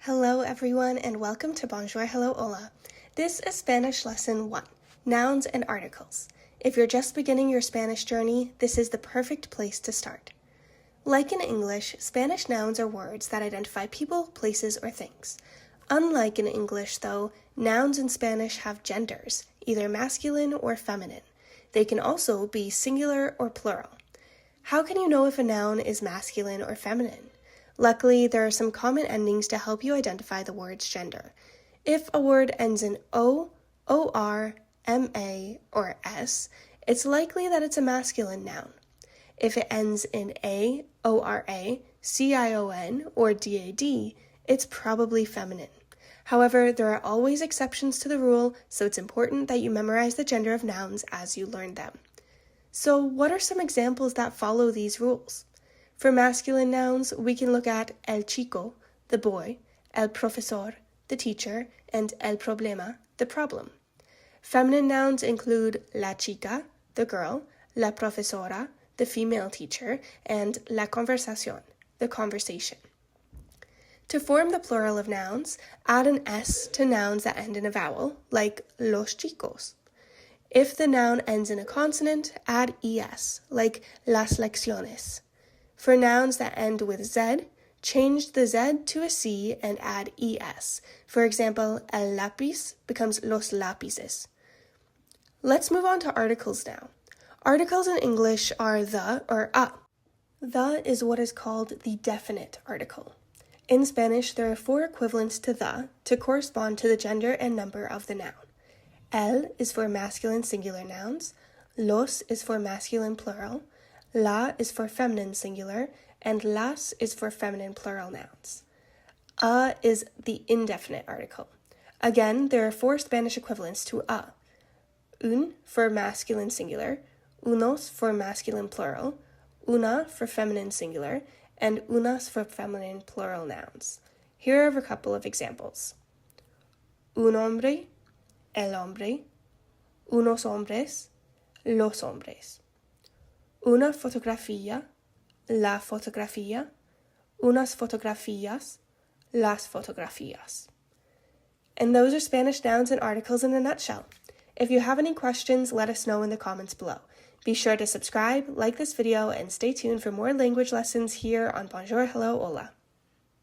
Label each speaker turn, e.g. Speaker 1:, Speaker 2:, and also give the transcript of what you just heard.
Speaker 1: Hello everyone and welcome to Bonjour, Hello, Hola. This is Spanish Lesson 1, Nouns and Articles. If you're just beginning your Spanish journey, this is the perfect place to start. Like in English, Spanish nouns are words that identify people, places, or things. Unlike in English, though, nouns in Spanish have genders, either masculine or feminine. They can also be singular or plural. How can you know if a noun is masculine or feminine? Luckily, there are some common endings to help you identify the word's gender. If a word ends in O, OR, MA, or S, it's likely that it's a masculine noun. If it ends in A, ORA, CION, or DAD, it's probably feminine. However, there are always exceptions to the rule, so it's important that you memorize the gender of nouns as you learn them. So, what are some examples that follow these rules? For masculine nouns, we can look at el chico, the boy, el profesor, the teacher, and el problema, the problem. Feminine nouns include la chica, the girl, la profesora, the female teacher, and la conversación, the conversation. To form the plural of nouns, add an S to nouns that end in a vowel, like los chicos. If the noun ends in a consonant, add ES, like las lecciones. For nouns that end with Z, change the Z to a C and add ES. For example, el lápiz becomes los lápices. Let's move on to articles now. Articles in English are the or a. The is what is called the definite article. In Spanish, there are 4 equivalents to the to correspond to the gender and number of the noun. El is for masculine singular nouns, los is for masculine plural, la is for feminine singular, and las is for feminine plural nouns. A is the indefinite article. Again, there are 4 Spanish equivalents to a. Un for masculine singular, unos for masculine plural, una for feminine singular, and unas for feminine plural nouns. Here are a couple of examples. Un hombre, el hombre, unos hombres, los hombres. Una fotografía, la fotografía, unas fotografías, las fotografías. And those are Spanish nouns and articles in a nutshell. If you have any questions, let us know in the comments below. Be sure to subscribe, like this video, and stay tuned for more language lessons here on Bonjour, Hello, Hola.